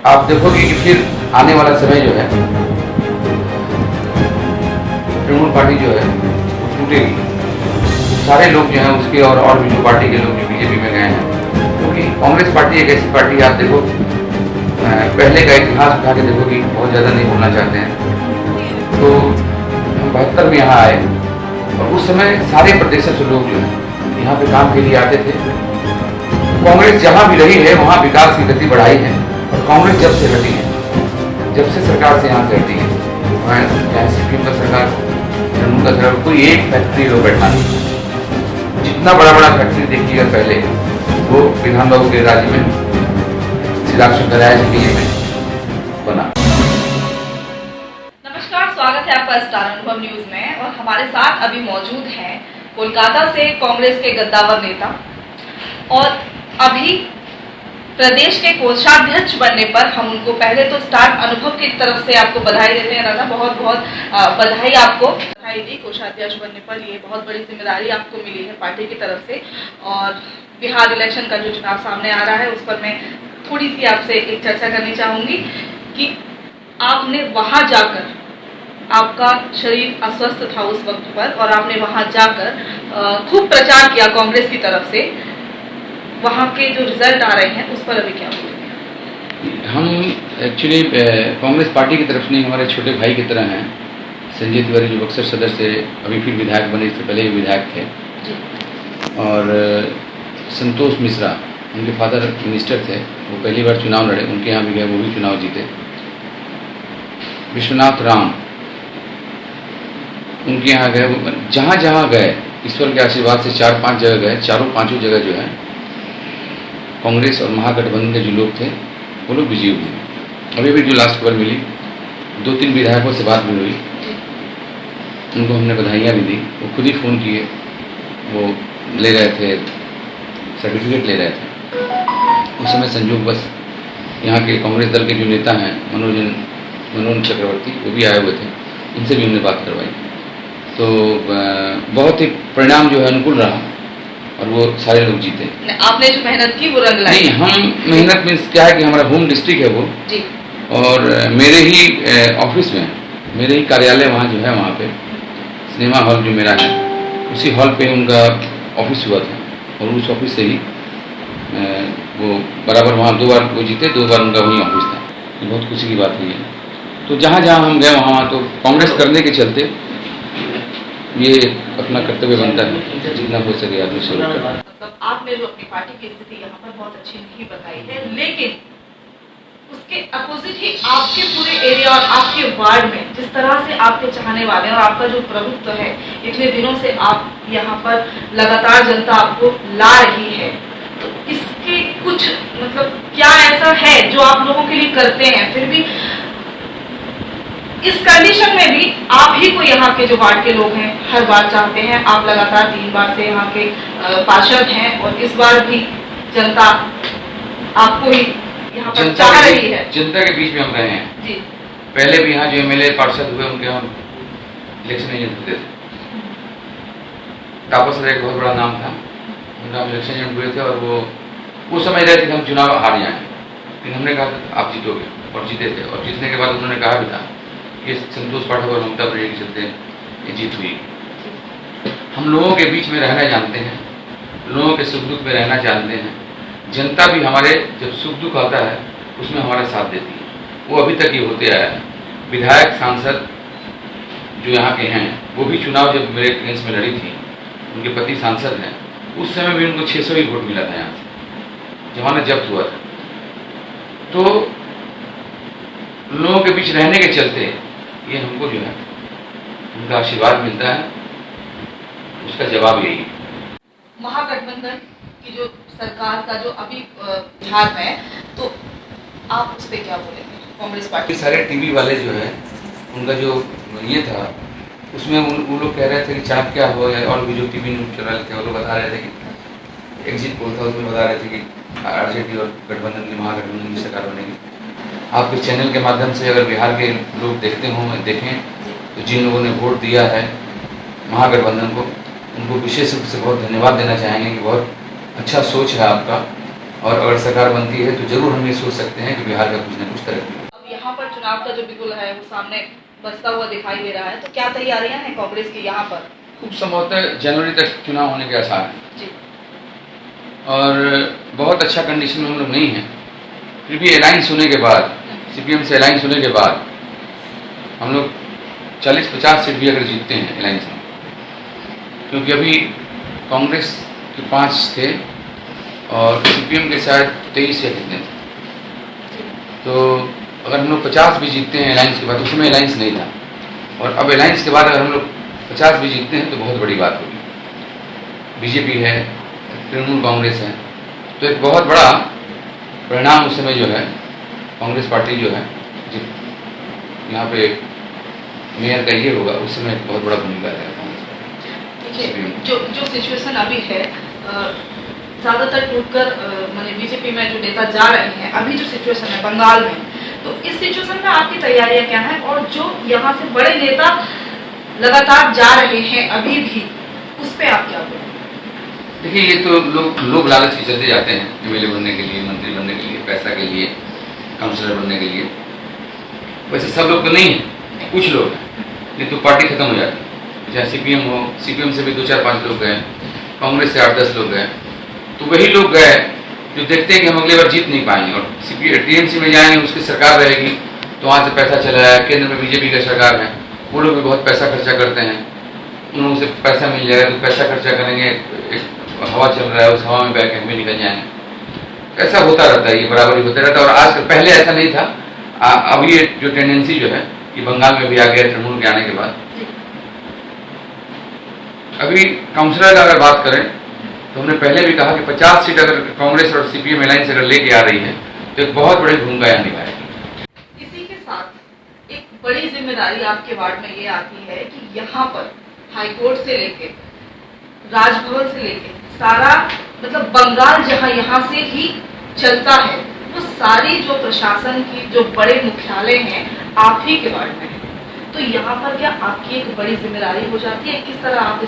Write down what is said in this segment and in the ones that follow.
आप देखोगे कि फिर आने वाला समय जो है तृणमूल पार्टी जो है वो टूटेगी। सारे लोग जो हैं उसके और भी जो पार्टी के लोग जो बीजेपी में गए हैं, क्योंकि कांग्रेस पार्टी एक ऐसी पार्टी है, आप देखो पहले का इतिहास उठा के देखो कि बहुत ज़्यादा नहीं बोलना चाहते हैं। तो हम 72 में यहाँ आए और उस समय सारे प्रदेशों से लोग जो है यहाँ पे काम के लिए आते थे। कांग्रेस जहाँ भी रही है वहाँ विकास की गति बढ़ाई है, और कांग्रेस जब से हटी है, जब से सरकार से यहाँ से हटी है, चाहे सिक्किम का सरकार, जम्मू का सरकार, कोई एक फैक्ट्री लोग बैठा नहीं। जितना बड़ा बड़ा फैक्ट्री देखिएगा पहले वो विधान बाबू के राज्य में में बना। नमस्कार, स्वागत है आपका स्टार अनुभव न्यूज में। और हमारे साथ अभी मौजूद हैं कोलकाता से कांग्रेस के गद्दावर नेता और अभी प्रदेश के कोषाध्यक्ष बनने पर हम उनको पहले तो स्टार अनुभव की तरफ से आपको बधाई देते हैं। राजा, बहुत बहुत बधाई आपको। बधाई दी कोषाध्यक्ष बनने पर, ये बहुत बड़ी जिम्मेदारी आपको मिली है पार्टी की तरफ से। और बिहार इलेक्शन का जो चुनाव सामने आ रहा है उस पर मैं थोड़ी सी आपसे एक चर्चा करनी चाहूंगी कि आपने वहां जाकर, आपका शरीर अस्वस्थ था उस वक्त पर और आपने वहां जाकर खूब प्रचार किया कांग्रेस की तरफ से। वहां के जो रिजल्ट आ रहे हैं उस पर अभी क्या बोलेंगे? हम एक्चुअली कांग्रेस पार्टी की तरफ नहीं, हमारे छोटे भाई की तरह हैं। संजय तिवारी जो बक्सर सदस्य अभी फिर विधायक बने, इससे पहले भी विधायक थे। और संतोष मिश्रा उनके फादर मिनिस्टर थे, वो पहली बार चुनाव लड़े, उनके यहाँ भी गए, वो भी चुनाव जीते। विश्वनाथ राम उनके यहाँ गए, जहाँ जहाँ गए ईश्वर के आशीर्वाद से 4-5 जगह गए, चारों पांचों जगह जो है कांग्रेस और महागठबंधन के जो लोग थे वो लोग विजयी हुए। अभी भी जो लास्ट खबर मिली, 2-3 विधायकों से बात भी हुई, उनको हमने बधाइयाँ भी दी। वो खुद ही फ़ोन किए, वो ले रहे थे, सर्टिफिकेट ले रहे थे। उस समय संजोग बस यहाँ के कांग्रेस दल के जो नेता हैं मनोज चक्रवर्ती, वो भी आए हुए थे, उनसे भी हमने बात करवाई। तो बहुत ही परिणाम जो है अनुकूल रहा और वो सारे लोग जीते। आपने जो मेहनत की वो रंग लाई? नहीं, हम मेहनत में क्या है कि हमारा होम डिस्ट्रिक्ट है वो जी, और मेरे ही ऑफिस में, मेरे ही कार्यालय वहाँ जो है, वहाँ पे सिनेमा हॉल जो मेरा है, उसी हॉल पे उनका ऑफिस हुआ था और उस ऑफिस से ही वो बराबर वहाँ 2 बार वो जीते, 2 बार उनका वहीं ऑफिस था। ये बहुत खुशी की बात हुई है। तो जहाँ जहाँ हम गए वहाँ तो कांग्रेस करने के चलते ये अपना कर्तव्य बनता है, जितना हो सके आदमी से। मतलब आपने जो अपनी पार्टी की स्थिति यहाँ पर बहुत अच्छी नहीं बताई है, लेकिन उसके अपोजिट ही आपके पूरे एरिया और आपके वार्ड में जिस तरह से आपके चाहने वाले और आपका जो प्रभुत्व है, इतने दिनों से आप यहाँ पर लगातार जनता आपको ला रही है, तो इसके कुछ मतलब क्या ऐसा है जो आप लोगों के लिए करते हैं? फिर भी इस कंडीशन में भी आप ही को यहाँ के जो वार्ड के लोग हैं हर बार चाहते हैं। आप लगातार 3 बार से यहाँ के पार्षद हैं और इस बार भी जनता आपको ही यहाँ पर चाह रही है। जनता के बीच में हम रहे हैं जी। पहले भी यहाँ जो एमएलए पार्षद हुए उनके हम इलेक्शन एजेंट होते थे। तापस एक बहुत बड़ा नाम था, उनका हम इलेक्शन एजेंट हुए थे और वो समझ रहे थे कि हम चुनाव हार जाएं, लेकिन हमने कहा था आप जीतोगे, और जीते थे। और जीतने के बाद उन्होंने कहा भी था कि संतोष पाठक और ममता बनर्जी के चलते ये जीत हुई। हम लोगों के बीच में रहना जानते हैं, लोगों के सुख दुख में रहना जानते हैं। जनता भी हमारे जब सुख दुख आता है उसमें हमारा साथ देती है, वो अभी तक ये होते आया है। विधायक सांसद जो यहाँ के हैं, वो भी चुनाव जब मेरे अगेंस्ट में लड़ी थी, उनके पति सांसद हैं, उस समय भी उनको 600 ही वोट मिला था यहाँ से, जमानत जब्त हुआ था। तो लोगों के बीच रहने के चलते ये हमको जो है उनका आशीर्वाद मिलता है, उसका जवाब यही है। महागठबंधन की जो सरकार का जो अभी बिहार में, तो आप उस पर क्या बोलेंगे? कांग्रेस पार्टी सारे टीवी वाले जो है उनका जो ये था उसमें वो लोग कह रहे थे कि चाप क्या हो, या और भी जो टीवी न्यूज चला रहे थे वो लोग बता रहे थे कि एग्जिट पोल था, उसमें बता रहे थे कि आरजेडी और गठबंधन की, महागठबंधन की सरकार बनेगी। आपके चैनल के माध्यम से अगर बिहार के लोग देखें तो जिन लोगों ने वोट दिया है महागठबंधन को, उनको विशेष रूप से बहुत धन्यवाद देना चाहेंगे कि बहुत अच्छा सोच है आपका और अगर सरकार बनती है तो जरूर हम ये सोच सकते हैं कि बिहार का कुछ न कुछ तरक्की। अब यहाँ पर चुनाव का जो बिगुल है वो सामने बजता हुआ दिखाई दे रहा है, तो क्या तैयारियां हैं कांग्रेस की यहाँ पर? खूब संभवतः जनवरी तक चुनाव होने के आसार हैं जी। और बहुत अच्छा कंडीशन में हम लोग नहीं हैं। फिर भी अलायंस होने के बाद, सीपीएम से अलायंस होने के बाद हम लोग 40-50 सीट भी अगर जीतते हैं अलायंस में, क्योंकि अभी कांग्रेस के 5 थे और सीपीएम के शायद 23 या कितने थे, तो अगर हम लोग 50 भी जीतते हैं अलायंस के बाद, उस समय अलायंस नहीं था, और अब अलायंस के बाद अगर हम लोग 50 भी जीतते हैं तो बहुत बड़ी बात होगी। बीजेपी है, तृणमूल कांग्रेस है, तो एक बहुत बड़ा परिणाम उस समय जो है कांग्रेस पार्टी जो है यहाँ पे मेयर का ये होगा, उस समय बहुत बड़ा भूमिका रहेगा। देखिए जो सिचुएशन अभी है, ज़्यादातर टूटकर माने बीजेपी में जो नेता जा रहे हैं, अभी जो सिचुएशन है बंगाल में, तो इस सिचुएशन में आपकी तैयारियां क्या हैं? और जो यहाँ से बड़े नेता लगातार जा रहे हैं अभी भी, उस पर आप क्या बोलेंगे? देखिए, ये तो लोग लालच के चलते जाते हैं, एमएलए बनने के लिए, मंत्री बनने के लिए, पैसा के लिए, काउंसलर बनने के लिए। वैसे सब लोग तो नहीं है, कुछ लोग हैं, नहीं तो पार्टी खत्म हो जाती है। चाहे सीपीएम हो, सीपीएम से भी 2-4-5 लोग गए, कांग्रेस से 8-10 लोग गए, तो वही लोग गए जो देखते हैं कि हम अगली बार जीत नहीं पाएंगे, और टीएमसी में जाएंगे, उसकी सरकार रहेगी, तो वहाँ से पैसा चला है, केंद्र में बीजेपी का सरकार है, वो लोग भी बहुत पैसा खर्चा करते हैं, उन लोगों से पैसा मिल जाएगा तो पैसा खर्चा करेंगे, एक हवा चल रहा है, उस हवा में बैठ के हमें निकल जाएंगे। ऐसा होता रहता है, ये बराबरी होता रहता है। और आज पहले ऐसा नहीं था, अब ये जो टेंडेंसी जो है कि बंगाल में भी आ गया तृणमूल के आने के बाद। अभी काउंसलर का अगर बात करें तो हमने पहले भी कहा कि 50 सीट अगर कांग्रेस और सीपीएम अलायंस अगर लेके आ रही है तो एक बहुत बड़ी भूमिका यहाँ निभाएगी। इसी के साथ एक बड़ी जिम्मेदारी आपके वार्ड में ये आती है कि यहाँ पर हाईकोर्ट से लेके राजभवन से लेके सारा मतलब बंगाल जहाँ यहाँ से ही चलता है, वो सारी जो प्रशासन की जो बड़े मुख्यालय हैं आप ही के वार्ड में है। तो यहाँ पर क्या आपकी एक बड़ी जिम्मेदारी हो जाती है? किस तरह आप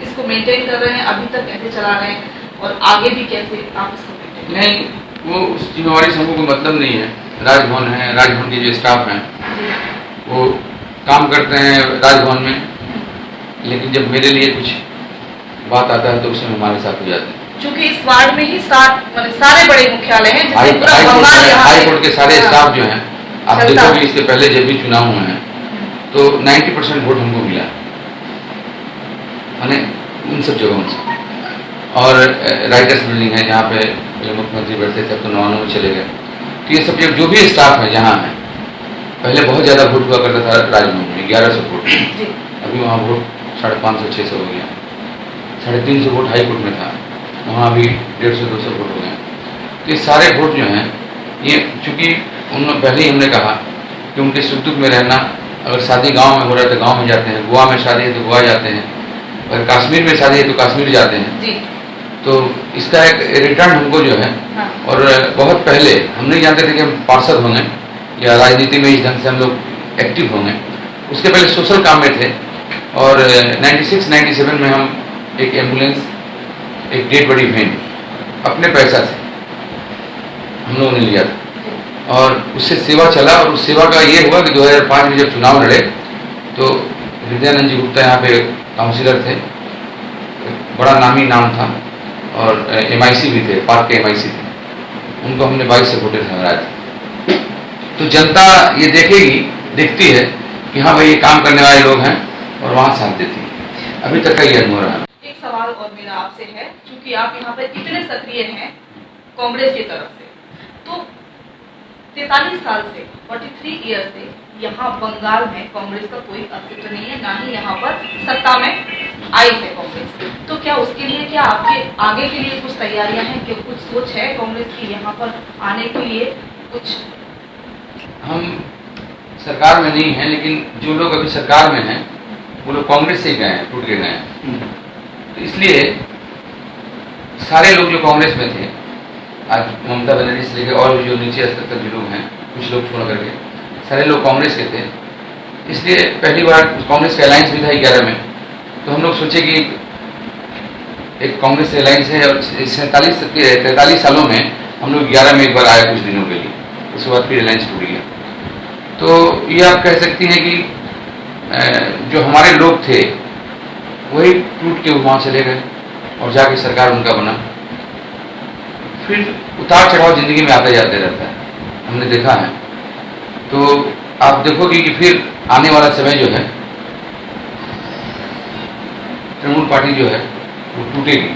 इसको मेंटेन कर रहे हैं, अभी तक कैसे चला रहे हैं और आगे भी कैसे आप इसको मेंटेन? नहीं, वो उस जिम्मेवारी से हमको कोई मतलब नहीं है। राजभवन है, राजभवन के जो स्टाफ हैं वो काम करते हैं राजभवन में, लेकिन जब मेरे लिए कुछ बात आता है तो उसमें हमारे साथ हो जाते हैं। क्योंकि इस वार्ड में ही सारे बड़े मुख्यालय हैं, हाईकोर्ट के सारे स्टाफ जो हैं, आप देखोगे इसके पहले जब भी चुनाव हुए हैं तो 90% वोट हमको मिला, माने उन सब जगहों से। और राइटर्स बिल्डिंग है जहाँ पे मुख्यमंत्री बैठते थे, अब तो 99 में चले गए। तो ये सब जो भी स्टाफ है जहाँ है, पहले बहुत ज़्यादा वोट हुआ करता था राजभवन में, 1100 वोट, अभी वहाँ वोट 550-600 हो गया। 350 वोट हाई कोर्ट में था, वहाँ भी 150-200 वोट हो गए। तो ये सारे वोट जो हैं, ये चूँकि उन्होंने पहले ही हमने कहा कि उनके सुख दुख में रहना, अगर शादी गांव में हो रहा है तो गांव में जाते हैं, गोवा में शादी है तो गोवा जाते हैं, अगर कश्मीर में शादी है तो कश्मीर जाते हैं जी। तो इसका एक रिटर्न हमको जो है, और बहुत पहले हम नहीं जानते थे कि हम पार्षद होंगे या राजनीति में इस ढंग से हम लोग एक्टिव होंगे। उसके पहले सोशल काम में थे, और 96-97 में हम एक एम्बुलेंस, एक डेड बॉडी वैन अपने पैसा से हम लोगों ने लिया था, और उससे सेवा चला। और उस सेवा का ये हुआ कि 2005 में जब चुनाव लड़े तो हृदयानंद जी गुप्ता यहाँ पे काउंसिलर थे, बड़ा नामी नाम था, और MIC भी थे, पार्क के MIC थे, उनको हमने 22 से वोटें हराए थे। तो जनता ये देखती है कि हाँ भाई ये काम करने वाले लोग हैं, और वहाँ साथ देती है। अभी तक का ये अनुभव रहा। एक सवाल और मेरा आपसे है, क्योंकि आप यहाँ पर इतने सक्रिय हैं कांग्रेस की तरफ से, तो 43 साल से 43 ईयर से यहाँ बंगाल में कांग्रेस का कोई अस्तित्व नहीं है, ना ही यहाँ पर सत्ता में आई है कांग्रेस। तो क्या उसके लिए, क्या आपके आगे के लिए कुछ तैयारियां हैं, क्या कुछ सोच है कांग्रेस की यहाँ पर आने के लिए? कुछ हम सरकार में नहीं हैं, लेकिन जो लोग अभी सरकार में हैं वो लोग कांग्रेस से ही गए हैं, टूट के गए हैं। तो इसलिए सारे लोग जो कांग्रेस में थे, आज ममता बनर्जी से लेकर और जो नीचे स्तर तक जो लोग हैं, कुछ लोग छोड़ करके सारे लोग कांग्रेस के थे। इसलिए पहली बार कांग्रेस का अलायंस भी था 11 में, तो हम लोग सोचे कि एक कांग्रेस से अलायंस है और 43 सालों में हम लोग 11 में एक बार आए कुछ दिनों के लिए, उसके बाद फिर अलायंस टूट गया। तो ये आप कह सकती हैं कि जो हमारे लोग थे वही टूट के वहाँ चले गए और जाके सरकार उनका बना। फिर उतार चढ़ाव जिंदगी में आते जाते रहता है, हमने देखा है। तो आप देखोगे कि फिर आने वाला समय जो है तृणमूल पार्टी जो है वो टूटेगी।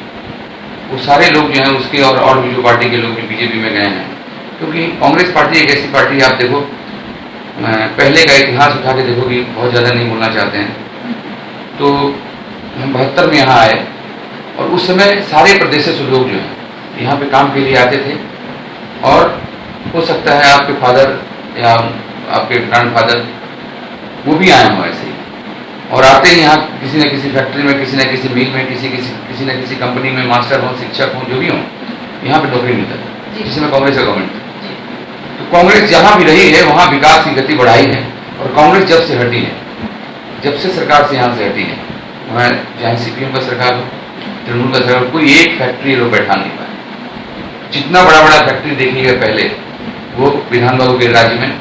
वो सारे लोग जो हैं उसके और भी जो पार्टी के लोग जो बीजेपी में गए हैं, क्योंकि कांग्रेस पार्टी एक ऐसी पार्टी है, आप देखो पहले का इतिहास उठा के देखो कि बहुत ज़्यादा नहीं बोलना चाहते हैं। तो हम 72 में यहाँ आए और उस समय सारे प्रदेशों से लोग जो हैं यहाँ पे काम के लिए आते थे। और हो सकता है आपके फादर या आपके ग्रैंडफादर वो भी आए हों ऐसे ही, और आते ही यहाँ किसी न किसी फैक्ट्री में, किसी न किसी मिल में, किसी न किसी कंपनी में मास्टर हों, शिक्षक हों, जो भी हों, यहाँ पे नौकरी मिलता है, जिसमें कांग्रेस का गवर्नमेंट था। तो कांग्रेस जहाँ भी रही है वहाँ विकास की गति बढ़ाई है। और कांग्रेस जब से हटी है, जब से सरकार से यहाँ से हटी है, वहाँ चाहे CPM का सरकार हो, तृणमूल का सरकार, कोई एक फैक्ट्री लोग बैठा नहीं पाए। जितना बड़ा बड़ा फैक्ट्री देखिएगा पहले वो विधान बाबू के राज्य में,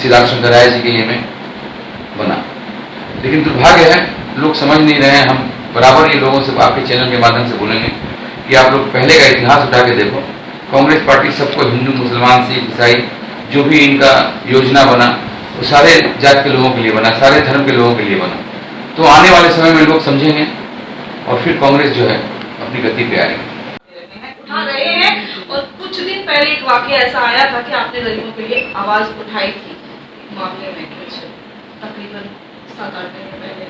सिद्धार्थ शंकर राय जी के ये में बना। लेकिन दुर्भाग्य है लोग समझ नहीं रहे हैं। हम बराबर ये लोगों से आपके चैनल के माध्यम से बोलेंगे कि आप लोग पहले का इतिहास उठा के देखो। कांग्रेस पार्टी सबको, हिंदू, मुसलमान, सिख, ईसाई, जो भी इनका योजना बना वो सारे जात के लोगों के लिए बना, सारे धर्म के लोगों के लिए बना। तो आने वाले समय में लोग समझेंगे और फिर कांग्रेस जो है अपनी गति पे आएगी। उठा रहे हैं। और कुछ दिन पहले एक वाकया ऐसा आया था कि आपने गरीबों के लिए आवाज उठाई थी मामले में, कुछ तकरीबन 7-8 महीने पहले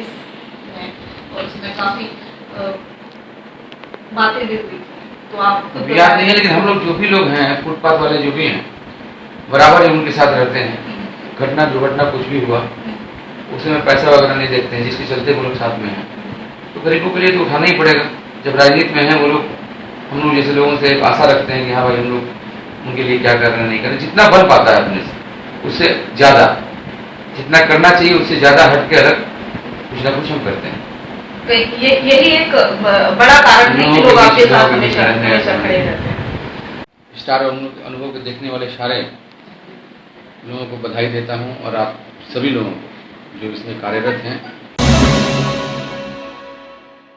इसमें, और उसमें काफी बातें भी हुई थी। तो आप याद नहीं है, लेकिन हम लोग जो भी लोग हैं, फुटपाथ वाले जो भी हैं, बराबर ही उनके साथ रहते हैं। घटना दुर्घटना कुछ भी हुआ उसमें पैसा वगैरह नहीं देखते हैं, जिसके चलते वो लोग साथ में हैं। तो गरीबों के लिए तो उठाना ही पड़ेगा। जब राजनीति में है वो लोग, हम लोग जैसे लोगों से एक आशा रखते हैं कि हाँ भाई हम लोग उनके लिए क्या कर रहे हैं, नहीं कर रहे। जितना बन पाता है अपने से, उससे ज़्यादा जितना करना चाहिए उससे ज़्यादा हट के अलग कुछ ना कुछ हम करते हैं। यही एक बड़ा कारण है कि लोग आपके साथ हमेशा खड़े रहते हैं। स्टार अनुभव को देखने वाले सारे लोगों को बधाई देता हूं और आप सभी लोगों को जो इसमें कार्यरत हैं